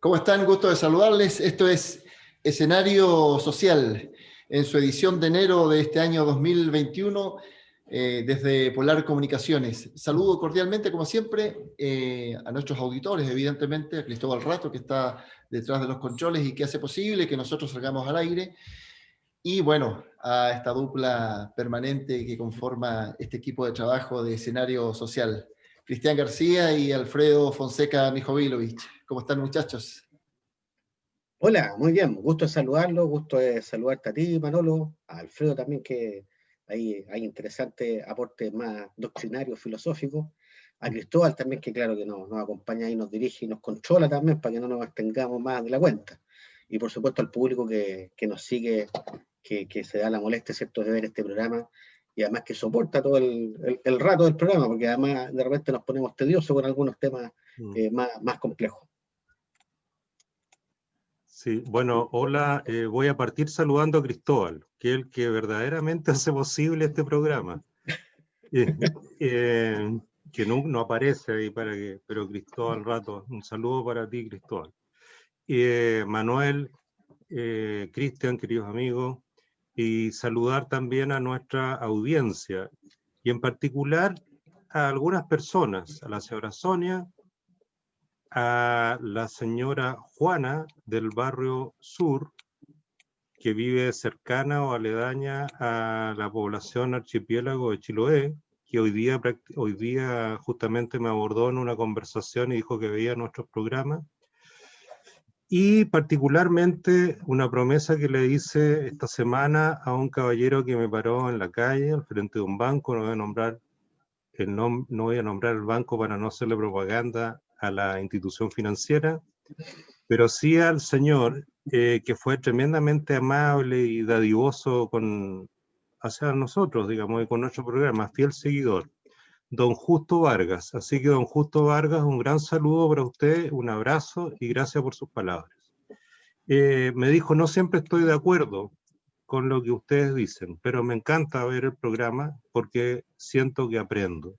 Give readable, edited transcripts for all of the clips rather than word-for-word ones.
¿Cómo están? Gusto de saludarles. Esto es Escenario Social, en su edición de enero de este año 2021, desde Polar Comunicaciones. Saludo cordialmente, como siempre, a nuestros auditores, evidentemente, a Cristóbal Rato, que está detrás de los controles y que hace posible que nosotros salgamos al aire. Y bueno, a esta dupla permanente que conforma este equipo de trabajo de Escenario Social. Cristian García y Alfredo Fonseca Mijovilovich. ¿Cómo están, muchachos? Hola, muy bien, gusto de saludarlo, gusto de saludarte a ti, Manolo, a Alfredo también, que ahí hay interesantes aportes más doctrinarios, filosóficos, a Cristóbal también, que claro que nos acompaña y nos dirige y nos controla también para que no nos extengamos más de la cuenta. Y por supuesto al público que nos sigue, que se da la molestia, ¿cierto?, de ver este programa y además que soporta todo el rato del programa, porque además de repente nos ponemos tediosos con algunos temas más complejos. Sí, bueno, hola, voy a partir saludando a Cristóbal, que es el que verdaderamente hace posible este programa. Que no aparece ahí pero Cristóbal Rato, un saludo para ti, Cristóbal. Manuel, Cristian, queridos amigos, y saludar también a nuestra audiencia, y en particular a algunas personas, a la señora Sonia, a la señora Juana del barrio Sur, que vive cercana o aledaña a la población archipiélago de Chiloé, que hoy día justamente me abordó en una conversación y dijo que veía nuestros programas, y particularmente una promesa que le hice esta semana a un caballero que me paró en la calle, al frente de un banco. No voy a nombrar no voy a nombrar el banco para no hacerle propaganda a la institución financiera, pero sí al señor que fue tremendamente amable y dadivoso hacia nosotros, digamos, y con nuestro programa, fiel seguidor, don Justo Vargas. Así que, don Justo Vargas, un gran saludo para usted, un abrazo y gracias por sus palabras. Me dijo: no siempre estoy de acuerdo con lo que ustedes dicen, pero me encanta ver el programa porque siento que aprendo.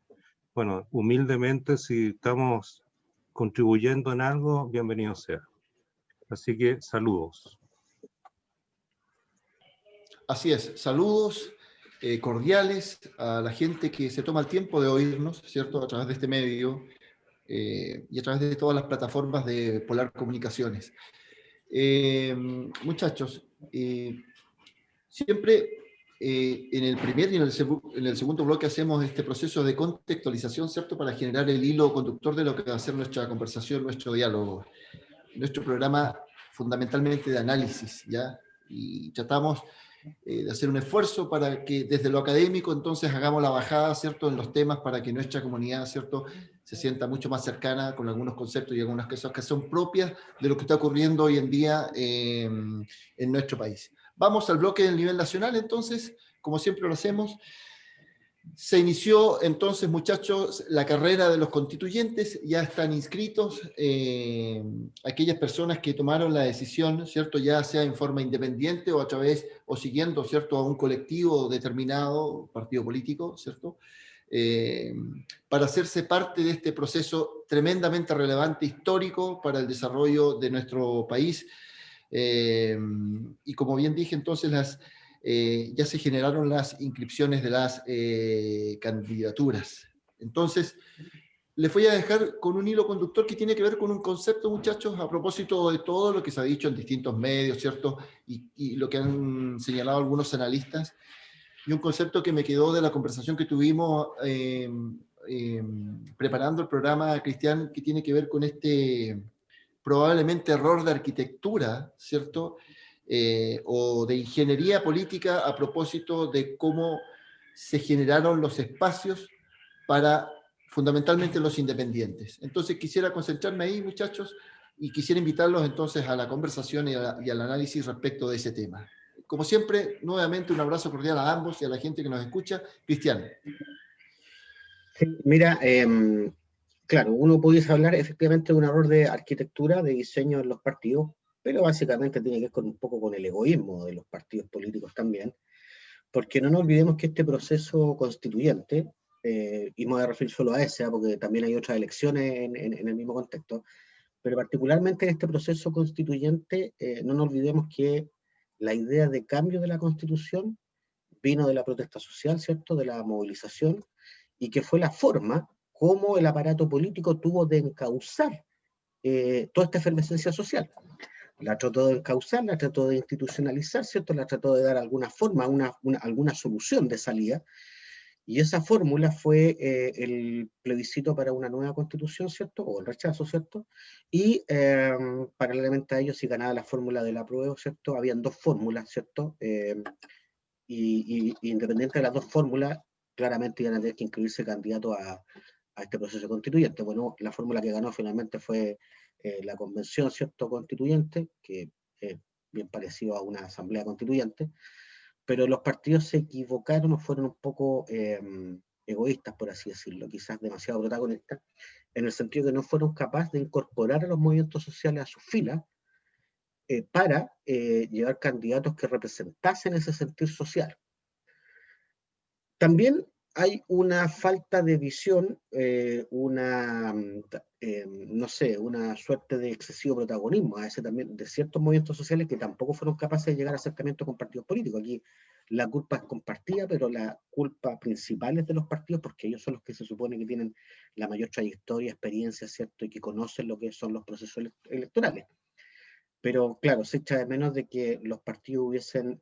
Bueno, humildemente, si estamos contribuyendo en algo, bienvenido sea. Así que saludos. Así es, saludos cordiales a la gente que se toma el tiempo de oírnos, ¿cierto? A través de este medio y a través de todas las plataformas de Polar Comunicaciones. Muchachos, siempre en el primer y en el segundo bloque hacemos este proceso de contextualización, ¿cierto? Para generar el hilo conductor de lo que va a ser nuestra conversación, nuestro diálogo, nuestro programa fundamentalmente de análisis, ¿ya? Y tratamos de hacer un esfuerzo para que desde lo académico entonces hagamos la bajada, ¿cierto?, en los temas para que nuestra comunidad, ¿cierto?, se sienta mucho más cercana con algunos conceptos y algunas cosas que son propias de lo que está ocurriendo hoy en día en nuestro país. Vamos al bloque del nivel nacional entonces, como siempre lo hacemos. Se inició entonces, muchachos, la carrera de los constituyentes. Ya están inscritos aquellas personas que tomaron la decisión, ¿cierto?, ya sea en forma independiente o a través, o siguiendo, ¿cierto?, a un colectivo determinado, partido político, ¿cierto?, para hacerse parte de este proceso tremendamente relevante, histórico para el desarrollo de nuestro país. Y como bien dije, entonces ya se generaron las inscripciones de las candidaturas. Entonces, les voy a dejar con un hilo conductor que tiene que ver con un concepto, muchachos, a propósito de todo lo que se ha dicho en distintos medios, ¿cierto? Y lo que han señalado algunos analistas. Y un concepto que me quedó de la conversación que tuvimos preparando el programa, Cristian, que tiene que ver con este probablemente error de arquitectura, ¿cierto?, o de ingeniería política a propósito de cómo se generaron los espacios para fundamentalmente los independientes. Entonces quisiera concentrarme ahí, muchachos, y quisiera invitarlos entonces a la conversación y al análisis respecto de ese tema. Como siempre, nuevamente un abrazo cordial a ambos y a la gente que nos escucha. Cristian. Sí, mira, claro, uno pudiese hablar efectivamente de un error de arquitectura, de diseño en los partidos, pero básicamente tiene que ver con un poco con el egoísmo de los partidos políticos también, porque no nos olvidemos que este proceso constituyente, y me voy a referir solo a ese, porque también hay otras elecciones en el mismo contexto, pero particularmente en este proceso constituyente, no nos olvidemos que la idea de cambio de la Constitución vino de la protesta social, ¿cierto?, de la movilización, y que fue la forma como el aparato político tuvo de encauzar toda esta efervescencia social. La trató de encauzar, la trató de institucionalizar, ¿cierto?, la trató de dar alguna forma, alguna solución de salida, y esa fórmula fue el plebiscito para una nueva constitución, ¿cierto?, o el rechazo, ¿cierto?, y paralelamente a ello, si ganaba la fórmula del apruebo, ¿cierto?, habían dos fórmulas, ¿cierto?, y independiente de las dos fórmulas, claramente iban a tener que inscribirse candidatos a este proceso constituyente. Bueno, la fórmula que ganó finalmente fue la convención, ¿cierto?, constituyente, que es bien parecido a una asamblea constituyente, pero los partidos se equivocaron o fueron un poco egoístas, por así decirlo, quizás demasiado protagonistas, en el sentido de que no fueron capaces de incorporar a los movimientos sociales a sus filas para llevar candidatos que representasen ese sentir social. También hay una falta de visión, no sé, una suerte de excesivo protagonismo a veces también de ciertos movimientos sociales que tampoco fueron capaces de llegar a acercamientos con partidos políticos. Aquí la culpa es compartida, pero la culpa principal es de los partidos, porque ellos son los que se supone que tienen la mayor trayectoria, experiencia, ¿cierto?, y que conocen lo que son los procesos electorales. Pero claro, se echa de menos de que los partidos hubiesen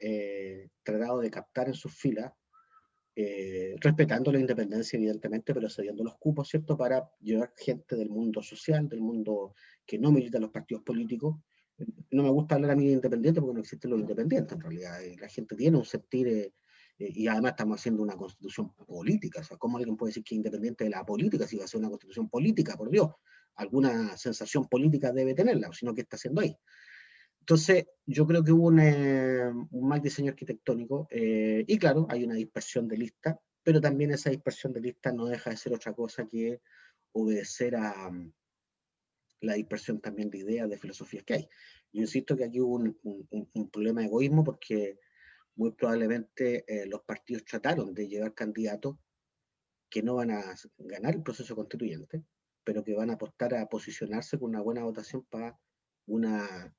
tratado de captar en sus filas, respetando la independencia evidentemente, pero cediendo los cupos, ¿cierto?, para llevar gente del mundo social, del mundo que no milita en los partidos políticos. No me gusta hablar a mí de independientes porque no existen los independientes en realidad. La gente tiene un sentir, y además estamos haciendo una constitución política. O sea, ¿cómo alguien puede decir que es independiente de la política si va a ser una constitución política? Por Dios, alguna sensación política debe tenerla, o si no, ¿qué está haciendo ahí? Entonces, yo creo que hubo un mal diseño arquitectónico, y claro, hay una dispersión de listas, pero también esa dispersión de listas no deja de ser otra cosa que obedecer a la dispersión también de ideas, de filosofías que hay. Yo insisto que aquí hubo un problema de egoísmo porque muy probablemente los partidos trataron de llevar candidatos que no van a ganar el proceso constituyente, pero que van a apostar a posicionarse con una buena votación para una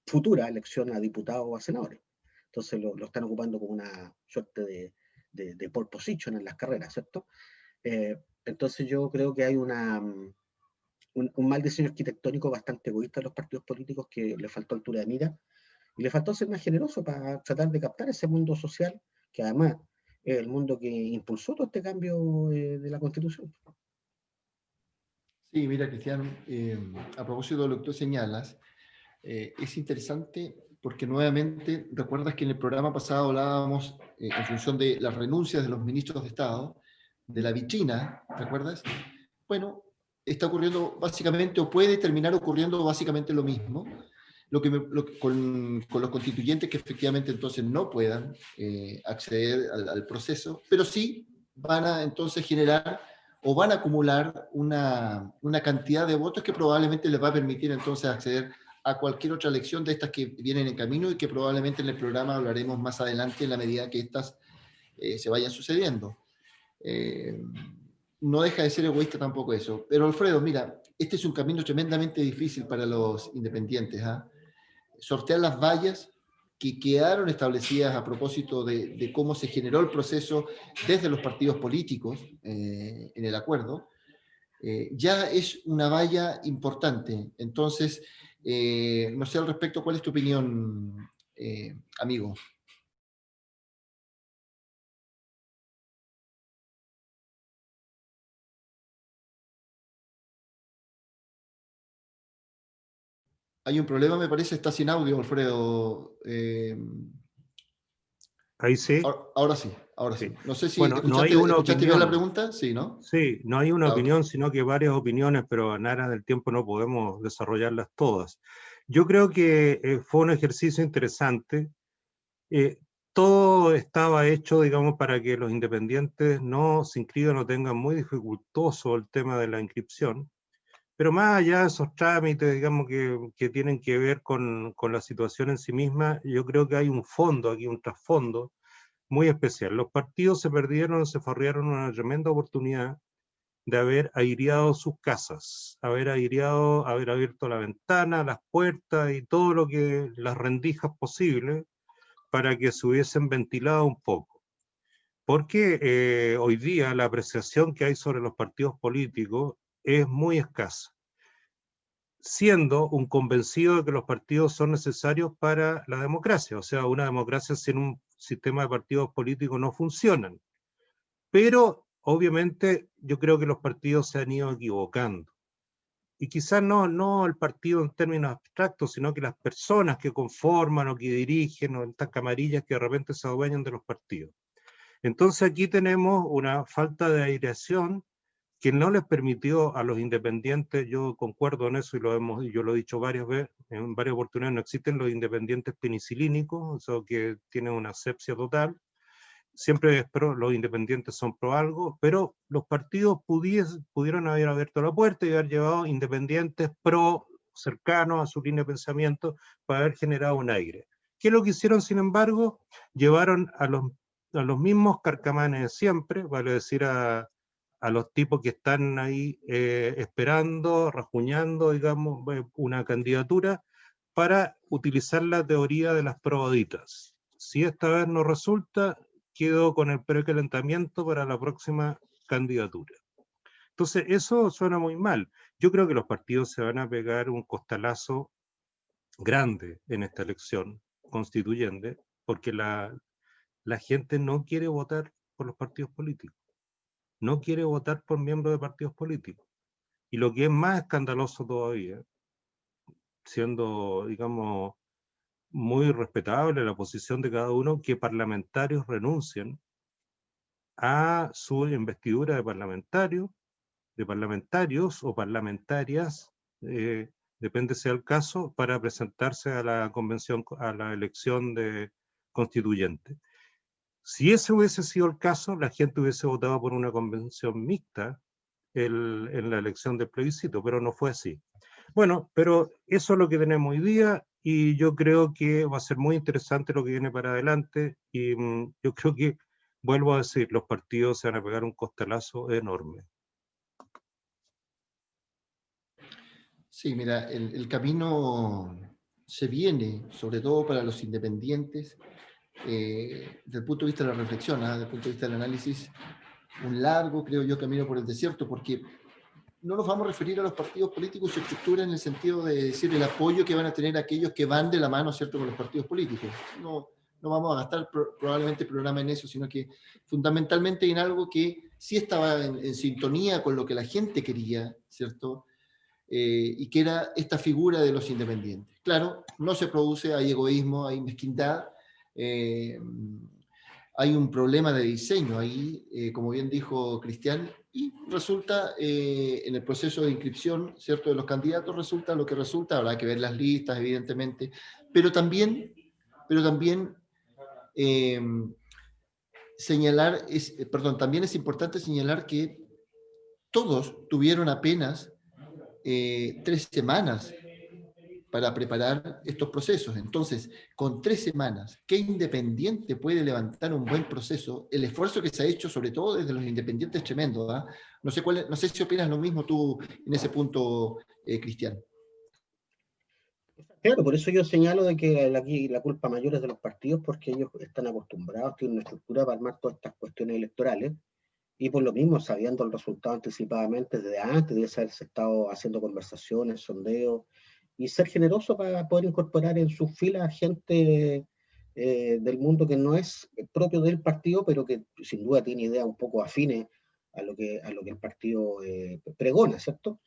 futura elección a diputados o a senadores. Entonces lo están ocupando como una suerte de pole position en las carreras, ¿cierto? Entonces yo creo que hay un mal diseño arquitectónico bastante egoísta de los partidos políticos, que le faltó altura de mira y le faltó ser más generoso para tratar de captar ese mundo social, que además es el mundo que impulsó todo este cambio de la Constitución. Sí, mira, Cristian, a propósito de lo que tú señalas, es interesante porque nuevamente, recuerdas que en el programa pasado hablábamos en función de las renuncias de los ministros de Estado, de la vitrina, ¿recuerdas? Bueno, está ocurriendo básicamente, o puede terminar ocurriendo básicamente lo mismo, con los constituyentes que efectivamente entonces no puedan acceder al proceso, pero sí van a entonces generar o van a acumular una cantidad de votos que probablemente les va a permitir entonces acceder a cualquier otra elección de estas que vienen en camino y que probablemente en el programa hablaremos más adelante en la medida que estas se vayan sucediendo. No deja de ser egoísta tampoco eso. Pero Alfredo, mira, este es un camino tremendamente difícil para los independientes. Sortear las vallas que quedaron establecidas a propósito de cómo se generó el proceso desde los partidos políticos en el acuerdo, ya es una valla importante. Entonces, no sé al respecto, ¿cuál es tu opinión, amigo? Hay un problema, me parece, está sin audio, Alfredo. Ahí sí. Ahora sí, ahora sí. Sí. No sé si Bueno, no hay una escuchaste bien opinión. la pregunta, sí, ¿no? Sí, no hay una Ah, okay. opinión, sino que varias opiniones, pero en aras del tiempo no podemos desarrollarlas todas. Yo creo que fue un ejercicio interesante. Todo estaba hecho, digamos, para que los independientes no se inscriban o tengan muy dificultoso el tema de la inscripción. Pero más allá de esos trámites, digamos, que tienen que ver con la situación en sí misma, yo creo que hay un fondo aquí, un trasfondo muy especial. Los partidos se perdieron, se farrearon una tremenda oportunidad de haber aireado sus casas, haber abierto la ventana, las puertas y todo lo que, las rendijas posibles, para que se hubiesen ventilado un poco. Porque hoy día la apreciación que hay sobre los partidos políticos es muy escasa, siendo un convencido de que los partidos son necesarios para la democracia. O sea, una democracia sin un sistema de partidos políticos no funcionan. Pero obviamente yo creo que los partidos se han ido equivocando. Y quizás no el partido en términos abstractos, sino que las personas que conforman o que dirigen, o estas camarillas que de repente se adueñan de los partidos. Entonces aquí tenemos una falta de aireación que no les permitió a los independientes, yo concuerdo en eso y yo lo he dicho varias veces, en varias oportunidades, no existen los independientes penicilínicos, eso que tienen una asepsia total. Siempre los independientes son pro algo, pero los partidos pudieron haber abierto la puerta y haber llevado independientes pro cercanos a su línea de pensamiento para haber generado un aire. ¿Qué es lo que hicieron, sin embargo? Llevaron a los mismos carcamanes de siempre, vale decir a los tipos que están ahí esperando, rajuñando, digamos, una candidatura para utilizar la teoría de las probaditas. Si esta vez no resulta, quedo con el precalentamiento para la próxima candidatura. Entonces, eso suena muy mal. Yo creo que los partidos se van a pegar un costalazo grande en esta elección constituyente, porque la gente no quiere votar por los partidos políticos, no quiere votar por miembros de partidos políticos. Y lo que es más escandaloso todavía, siendo, digamos, muy respetable la posición de cada uno, que parlamentarios renuncien a su investidura de parlamentarios o parlamentarias, depende sea el caso, para presentarse a la convención, a la elección de constituyente. Si ese hubiese sido el caso, la gente hubiese votado por una convención mixta en la elección del plebiscito, pero no fue así. Bueno, pero eso es lo que tenemos hoy día y yo creo que va a ser muy interesante lo que viene para adelante y yo creo que, vuelvo a decir, los partidos se van a pegar un costalazo enorme. Sí, mira, el camino se viene, sobre todo para los independientes, desde el punto de vista de la reflexión, desde el punto de vista del análisis, un largo, creo yo, camino por el desierto, porque no nos vamos a referir a los partidos políticos y su estructura en el sentido de decir el apoyo que van a tener aquellos que van de la mano, ¿cierto?, con los partidos políticos. No vamos a gastar probablemente el programa en eso, sino que fundamentalmente en algo que sí estaba en sintonía con lo que la gente quería, ¿cierto?, y que era esta figura de los independientes. Claro, no se produce, hay egoísmo, hay mezquindad, hay un problema de diseño ahí, como bien dijo Cristian, y resulta en el proceso de inscripción, ¿cierto?, de los candidatos, resulta lo que resulta, habrá que ver las listas, evidentemente, pero también también es importante señalar que todos tuvieron apenas 3 semanas para preparar estos procesos. Entonces, con 3 semanas, ¿qué independiente puede levantar un buen proceso? El esfuerzo que se ha hecho, sobre todo desde los independientes, es tremendo. ¿Eh? No sé si opinas lo mismo tú en ese punto, Cristian. Claro, por eso yo señalo de que aquí la culpa mayor es de los partidos, porque ellos están acostumbrados, tienen una estructura para armar todas estas cuestiones electorales, y por lo mismo, sabiendo el resultado anticipadamente desde antes, de haberse estado haciendo conversaciones, sondeos, y ser generoso para poder incorporar en sus filas gente del mundo que no es propio del partido, pero que sin duda tiene ideas un poco afines a lo que el partido pregona, ¿cierto?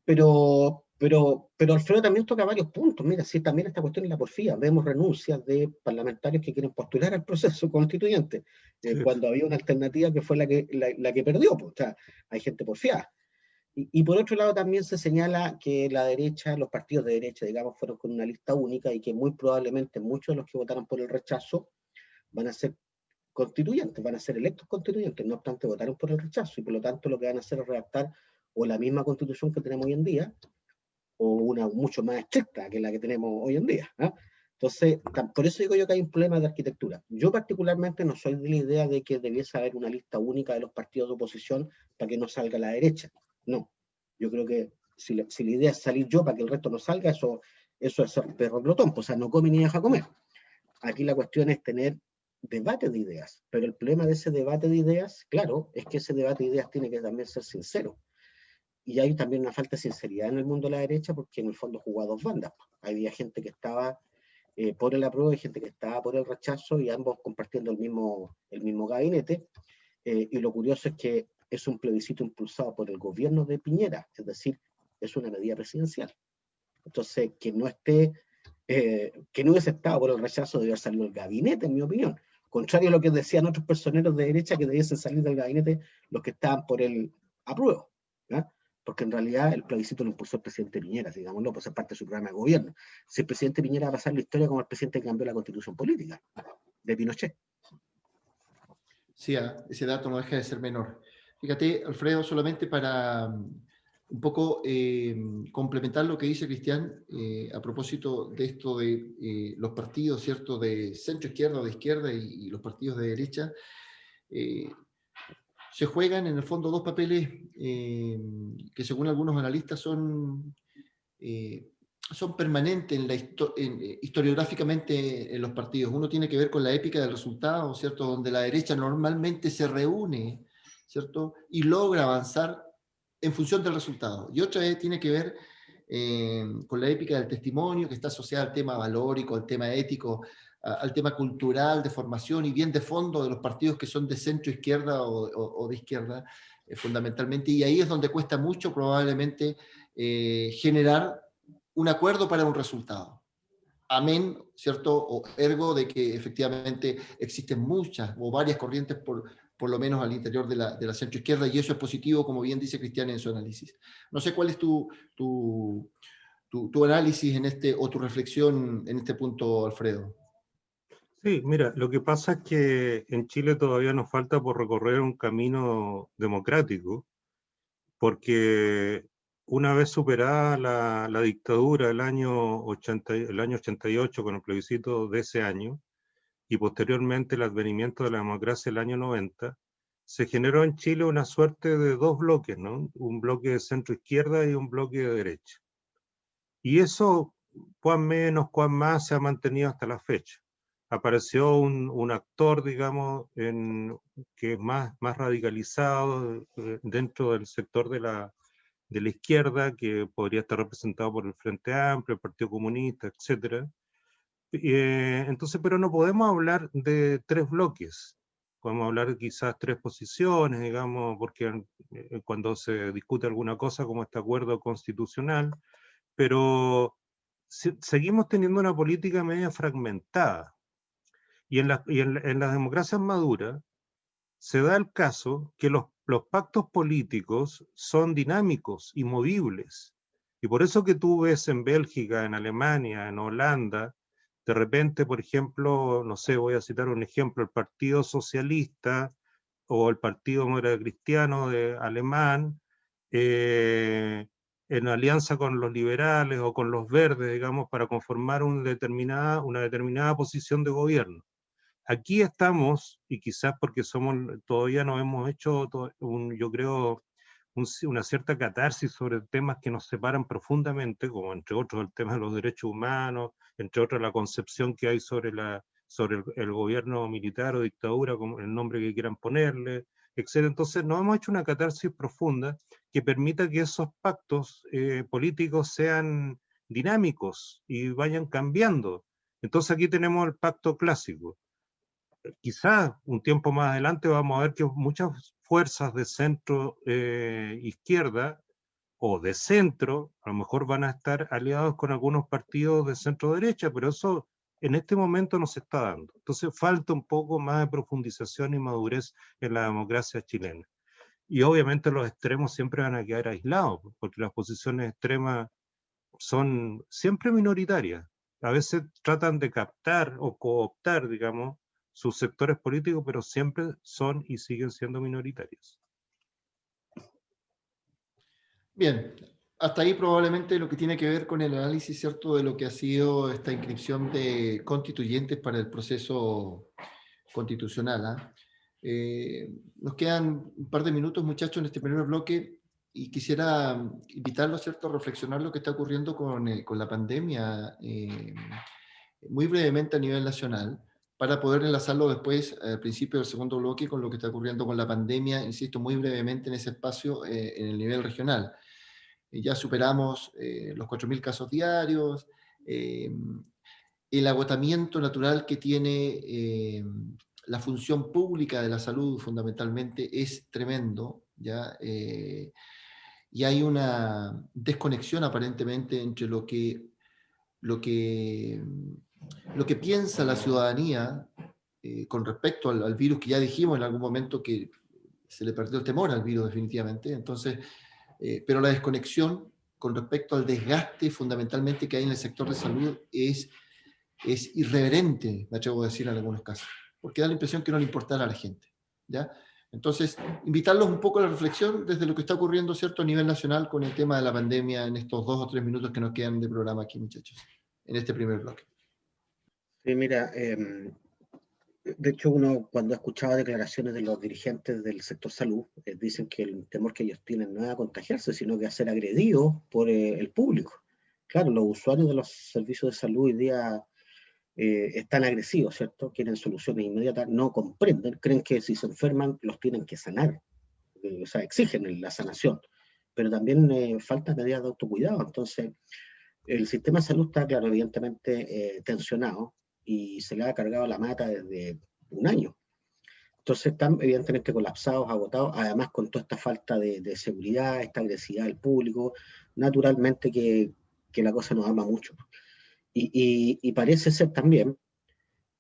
Pero Alfredo también toca varios puntos. Mira, sí, también esta cuestión es la porfía. Vemos renuncias de parlamentarios que quieren postular al proceso constituyente, cuando había una alternativa que fue la que perdió. Pues, o sea, hay gente porfiada. Y por otro lado también se señala que la derecha, los partidos de derecha, digamos, fueron con una lista única y que muy probablemente muchos de los que votaron por el rechazo van a ser constituyentes, van a ser electos constituyentes, no obstante votaron por el rechazo, y por lo tanto lo que van a hacer es redactar o la misma constitución que tenemos hoy en día, o una mucho más estricta que la que tenemos hoy en día. ¿Eh? Entonces, por eso digo yo que hay un problema de arquitectura. Yo particularmente no soy de la idea de que debiese haber una lista única de los partidos de oposición para que no salga la derecha. No, yo creo que si la idea es salir yo para que el resto no salga, eso es ser perro glotón, pues, o sea, no come ni deja comer. Aquí la cuestión es tener debate de ideas, pero el problema de ese debate de ideas, claro, es que ese debate de ideas tiene que también ser sincero. Y hay también una falta de sinceridad en el mundo de la derecha porque en el fondo jugó a dos bandas. Había gente que estaba por el apruebo y gente que estaba por el rechazo y ambos compartiendo el mismo gabinete. Y lo curioso es que es un plebiscito impulsado por el gobierno de Piñera, es decir, es una medida presidencial. Entonces, que no hubiese estado por el rechazo debe haber salido del gabinete, en mi opinión. Contrario a lo que decían otros personeros de derecha que debiesen salir del gabinete los que estaban por el apruebo. ¿Ya? Porque en realidad el plebiscito lo impulsó el presidente Piñera, digámoslo, pues es parte de su programa de gobierno. Si el presidente Piñera va a pasar la historia como el presidente que cambió la constitución política de Pinochet. Sí, ese dato no deja de ser menor. Fíjate, Alfredo, solamente para un poco complementar lo que dice Cristian a propósito de esto de los partidos, ¿cierto?, de centro izquierda o de izquierda y los partidos de derecha. Se juegan en el fondo dos papeles que según algunos analistas son permanentes historiográficamente en los partidos. Uno tiene que ver con la épica del resultado, ¿cierto? Donde la derecha normalmente se reúne, ¿cierto? Y logra avanzar en función del resultado. Y otra vez tiene que ver con la épica del testimonio, que está asociada al tema valórico, al tema ético, al tema cultural, de formación y bien de fondo de los partidos que son de centro izquierda o de izquierda, fundamentalmente. Y ahí es donde cuesta mucho probablemente generar un acuerdo para un resultado. Amén, ¿cierto? O ergo de que efectivamente existen muchas o varias corrientes por lo menos al interior de la centroizquierda, y eso es positivo, como bien dice Cristian en su análisis. No sé cuál es tu análisis en o tu reflexión en este punto, Alfredo. Sí, mira, lo que pasa es que en Chile todavía nos falta por recorrer un camino democrático, porque una vez superada la dictadura el año 88 con el plebiscito de ese año, y posteriormente el advenimiento de la democracia el año 90, se generó en Chile una suerte de dos bloques, ¿no? Un bloque de centro izquierda y un bloque de derecha. Y eso, cuán menos, cuán más, se ha mantenido hasta la fecha. Apareció un actor, digamos, que es más radicalizado dentro del sector de la izquierda, que podría estar representado por el Frente Amplio, el Partido Comunista, etc. Entonces, pero no podemos hablar de tres bloques. Podemos hablar de quizás tres posiciones, digamos, porque cuando se discute alguna cosa como este acuerdo constitucional, pero seguimos teniendo una política media fragmentada. Y en las democracias maduras se da el caso que los pactos políticos son dinámicos y movibles. Y por eso que tú ves en Bélgica, en Alemania, en Holanda, de repente, por ejemplo, no sé, voy a citar un ejemplo, el Partido Socialista o el Partido Cristiano alemán, en alianza con los liberales o con los verdes, digamos, para conformar una determinada posición de gobierno. Aquí estamos, y quizás porque todavía no hemos hecho, yo creo, una cierta catarsis sobre temas que nos separan profundamente, como entre otros el tema de los derechos humanos, entre otros la concepción que hay sobre el gobierno militar o dictadura, como el nombre que quieran ponerle, etc. Entonces no hemos hecho una catarsis profunda que permita que esos pactos políticos sean dinámicos y vayan cambiando. Entonces aquí tenemos el pacto clásico. Quizás un tiempo más adelante vamos a ver que muchas fuerzas de centro izquierda o de centro a lo mejor van a estar aliados con algunos partidos de centro derecha, pero eso en este momento no se está dando. Entonces falta un poco más de profundización y madurez en la democracia chilena. Y obviamente los extremos siempre van a quedar aislados, porque las posiciones extremas son siempre minoritarias. A veces tratan de captar o cooptar, digamos, sus sectores políticos, pero siempre son y siguen siendo minoritarios. Bien, hasta ahí probablemente lo que tiene que ver con el análisis, ¿cierto?, de lo que ha sido esta inscripción de constituyentes para el proceso constitucional. ¿Ah? Nos quedan un par de minutos, muchachos, en este primer bloque, y quisiera invitarlos, ¿cierto?, a reflexionar lo que está ocurriendo con la pandemia, muy brevemente a nivel nacional, para poder enlazarlo después, al principio del segundo bloque, con lo que está ocurriendo con la pandemia, insisto, muy brevemente en ese espacio, en el nivel regional. Ya superamos los 4.000 casos diarios, el agotamiento natural que tiene la función pública de la salud fundamentalmente es tremendo, ¿ya? Y hay una desconexión aparentemente entre lo que, lo que piensa la ciudadanía con respecto al virus, que ya dijimos en algún momento que se le perdió el temor al virus definitivamente, entonces, pero la desconexión con respecto al desgaste fundamentalmente que hay en el sector de salud es irreverente, me atrevo a decir en algunos casos, porque da la impresión que no le importa a la gente, ¿ya? Entonces, invitarlos un poco a la reflexión desde lo que está ocurriendo, ¿cierto?, a nivel nacional con el tema de la pandemia en estos 2 o 3 minutos que nos quedan de programa aquí, muchachos, en este primer bloque. Sí, mira, de hecho uno cuando ha escuchado declaraciones de los dirigentes del sector salud, dicen que el temor que ellos tienen no es a contagiarse, sino que a ser agredidos por el público. Claro, los usuarios de los servicios de salud hoy día están agresivos, ¿cierto? Quieren soluciones inmediatas, no comprenden, creen que si se enferman los tienen que sanar, o sea, exigen la sanación, pero también faltan medidas de autocuidado. Entonces, el sistema de salud está, claro, evidentemente tensionado y se le ha cargado la mata desde un año. Entonces están evidentemente colapsados, agotados, además con toda esta falta de seguridad, esta agresividad del público, naturalmente que la cosa nos ama mucho. Y parece ser también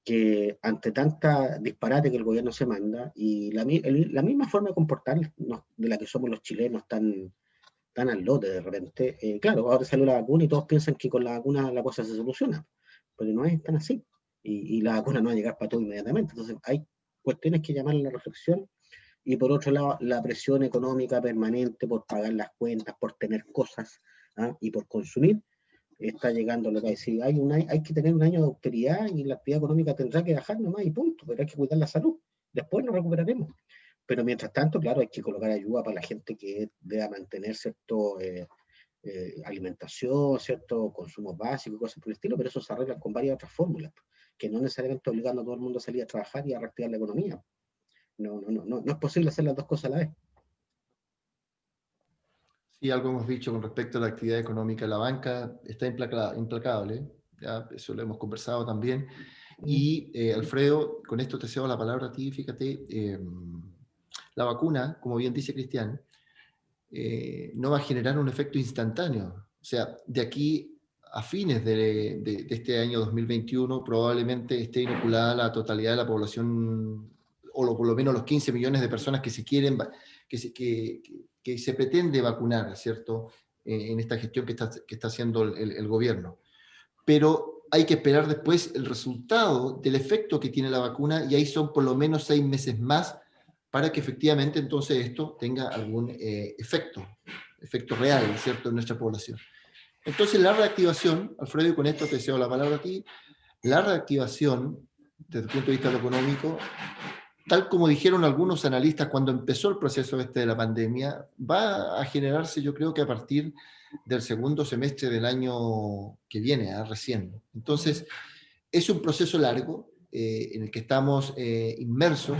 que ante tanta disparate que el gobierno se manda y la misma forma de comportarnos de la que somos los chilenos tan al lote de repente, claro, ahora salió la vacuna y todos piensan que con la vacuna la cosa se soluciona, pero no es tan así. Y la vacuna no va a llegar para todo inmediatamente. Entonces hay cuestiones que llamar a la reflexión y por otro lado la presión económica permanente por pagar las cuentas, por tener cosas, ¿ah?, y por consumir está llegando a lo que decir, hay que tener un año de austeridad y la actividad económica tendrá que bajar nomás y punto, pero hay que cuidar la salud. Después nos recuperaremos. Pero mientras tanto, claro, hay que colocar ayuda para la gente que deba mantener cierto alimentación, cierto consumo básico, cosas por el estilo, pero eso se arregla con varias otras fórmulas, que no necesariamente obligando a todo el mundo a salir a trabajar y a reactivar la economía. No es posible hacer las dos cosas a la vez. Sí, algo hemos dicho con respecto a la actividad económica. La banca está implacable, ¿ya? Eso lo hemos conversado también. Y Alfredo, con esto te cedo la palabra a ti, fíjate, la vacuna, como bien dice Cristian, no va a generar un efecto instantáneo. O sea, de aquí a fines de este año 2021 probablemente esté inoculada la totalidad de la población, o por lo menos los 15 millones de personas que se quieren, que se pretende vacunar, ¿cierto?, en esta gestión que está haciendo el gobierno. Pero hay que esperar después el resultado del efecto que tiene la vacuna, y ahí son por lo menos 6 meses más para que efectivamente entonces esto tenga algún efecto real, ¿cierto?, en nuestra población. Entonces la reactivación, Alfredo, y con esto te cedo la palabra a ti, la reactivación desde el punto de vista de lo económico, tal como dijeron algunos analistas cuando empezó el proceso de la pandemia, va a generarse, yo creo que a partir del segundo semestre del año que viene, recién. Entonces, es un proceso largo en el que estamos inmersos.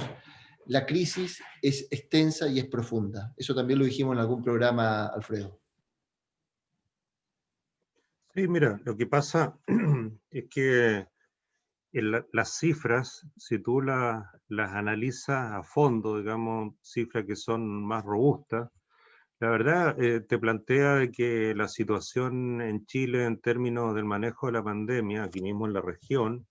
La crisis es extensa y es profunda. Eso también lo dijimos en algún programa, Alfredo. Sí, mira, lo que pasa es que las cifras, si tú las analizas a fondo, digamos, cifras que son más robustas, la verdad te plantea de que la situación en Chile en términos del manejo de la pandemia, aquí mismo en la región,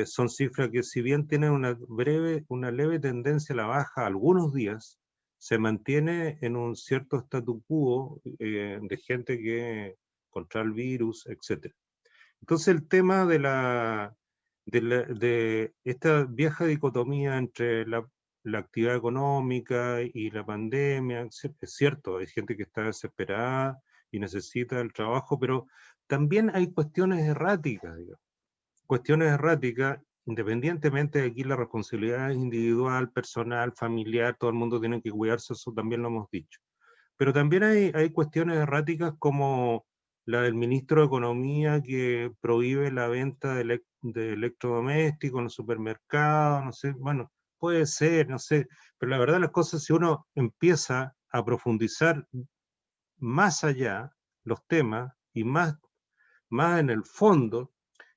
son cifras que si bien tienen una leve tendencia a la baja algunos días, se mantiene en un cierto statu quo de gente que contra el virus, etc. Entonces el tema de esta vieja dicotomía entre la actividad económica y la pandemia, es cierto, hay gente que está desesperada y necesita el trabajo, pero también hay cuestiones erráticas, digamos. Cuestiones erráticas, independientemente de aquí la responsabilidad es individual, personal, familiar, todo el mundo tiene que cuidarse, eso también lo hemos dicho. Pero también hay cuestiones erráticas como la del ministro de Economía que prohíbe la venta de electrodomésticos en los supermercados, no sé, bueno, puede ser, no sé, pero la verdad las cosas, si uno empieza a profundizar más allá los temas y más en el fondo,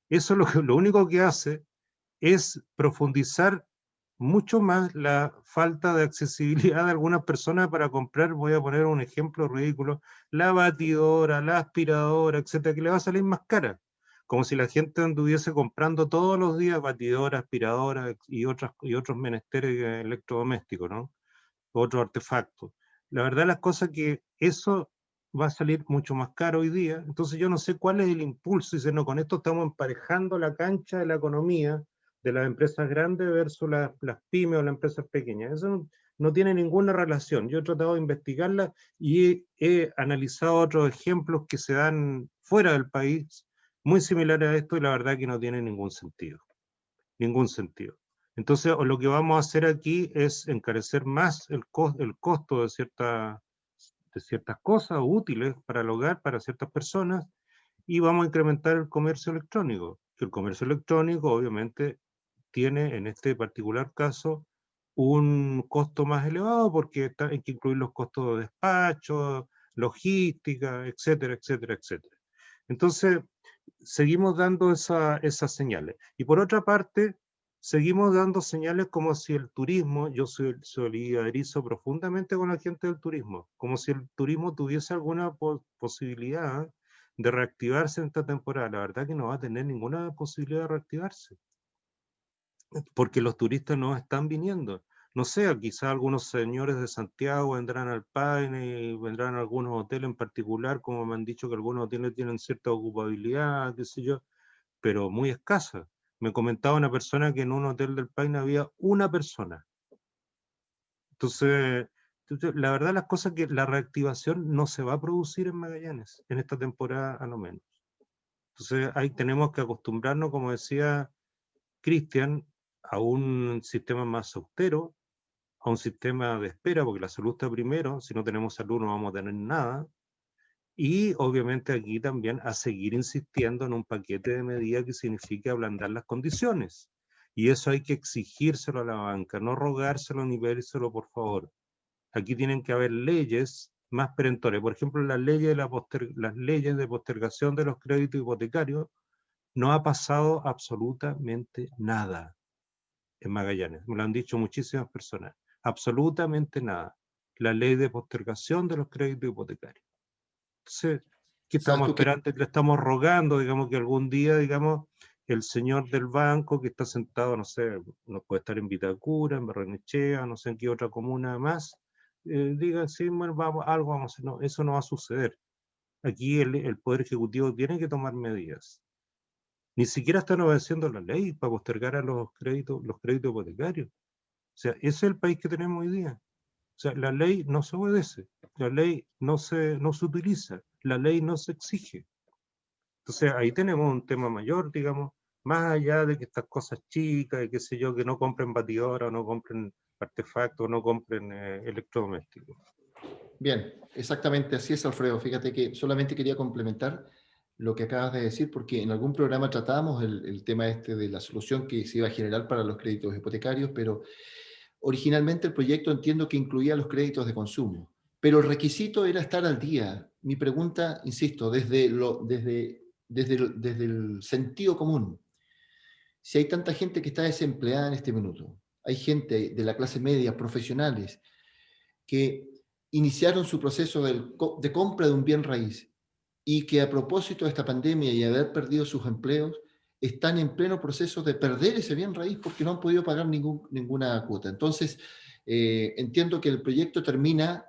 eso lo único que hace es profundizar mucho más la falta de accesibilidad de algunas personas para comprar, voy a poner un ejemplo ridículo, la batidora, la aspiradora, etcétera, que le va a salir más cara. Como si la gente anduviese comprando todos los días batidora, aspiradora y otros menesteres electrodomésticos, ¿no? Otros artefactos. La verdad las cosas que eso va a salir mucho más caro hoy día, entonces yo no sé cuál es el impulso, y si no, con esto estamos emparejando la cancha de la economía de las empresas grandes versus las pymes o las empresas pequeñas. Eso no tiene ninguna relación. Yo he tratado de investigarla y he analizado otros ejemplos que se dan fuera del país, muy similares a esto, y la verdad que no tiene ningún sentido. Ningún sentido. Entonces, lo que vamos a hacer aquí es encarecer más el costo de ciertas cosas útiles para el hogar, para ciertas personas, y vamos a incrementar el comercio electrónico, que el comercio electrónico obviamente tiene en este particular caso un costo más elevado porque hay que incluir los costos de despacho, logística, etcétera, etcétera, etcétera. Entonces, seguimos dando esas señales. Y por otra parte, seguimos dando señales como si el turismo, yo solidarizo profundamente con la gente del turismo, como si el turismo tuviese alguna posibilidad de reactivarse en esta temporada. La verdad que no va a tener ninguna posibilidad de reactivarse, porque los turistas no están viniendo. No sé, quizá algunos señores de Santiago vendrán al Paine y vendrán a algunos hoteles en particular, como me han dicho que algunos hoteles tienen cierta ocupabilidad, qué sé yo, pero muy escasa. Me comentaba una persona que en un hotel del Paine había una persona. Entonces, la verdad las cosas que la reactivación no se va a producir en Magallanes, en esta temporada a lo menos. Entonces ahí tenemos que acostumbrarnos, como decía Cristian, a un sistema más austero, a un sistema de espera, porque la salud está primero, si no tenemos salud no vamos a tener nada, y obviamente aquí también a seguir insistiendo en un paquete de medidas que signifique ablandar las condiciones. Y eso hay que exigírselo a la banca, no rogárselo ni pedírselo por favor. Aquí tienen que haber leyes más perentorias. Por ejemplo, las leyes de postergación de los créditos hipotecarios, no ha pasado absolutamente nada en Magallanes. Me lo han dicho muchísimas personas. Absolutamente nada. La ley de postergación de los créditos hipotecarios. Entonces, ¿qué estamos esperando? Le estamos rogando, digamos, que algún día, digamos, el señor del banco que está sentado, no sé, no puede estar en Vitacura, en Barrenechea, no sé en qué otra comuna más, diga, sí, bueno, algo vamos a hacer. No, eso no va a suceder. Aquí el Poder Ejecutivo tiene que tomar medidas. Ni siquiera están obedeciendo la ley para postergar a los créditos hipotecarios. O sea, ese es el país que tenemos hoy día. O sea, la ley no se obedece, la ley no se utiliza, la ley no se exige. Entonces ahí tenemos un tema mayor, digamos, más allá de que estas cosas chicas, y qué sé yo, que no compren batidora, o no compren artefactos, o no compren electrodomésticos. Bien, exactamente así es, Alfredo. Fíjate que solamente quería complementar lo que acabas de decir, porque en algún programa tratábamos el tema este de la solución que se iba a generar para los créditos hipotecarios, pero originalmente el proyecto entiendo que incluía los créditos de consumo, pero el requisito era estar al día. Mi pregunta, insisto, desde el sentido común. Si hay tanta gente que está desempleada en este minuto, hay gente de la clase media, profesionales, que iniciaron su proceso de compra de un bien raíz y que a propósito de esta pandemia y haber perdido sus empleos, están en pleno proceso de perder ese bien raíz porque no han podido pagar ninguna cuota. Entonces, entiendo que el proyecto termina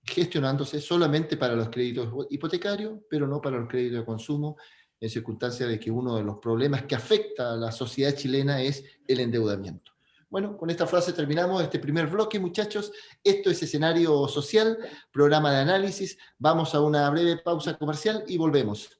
gestionándose solamente para los créditos hipotecarios, pero no para los créditos de consumo, en circunstancia de que uno de los problemas que afecta a la sociedad chilena es el endeudamiento. Bueno, con esta frase terminamos este primer bloque, muchachos. Esto es Escenario Social, programa de análisis. Vamos a una breve pausa comercial y volvemos.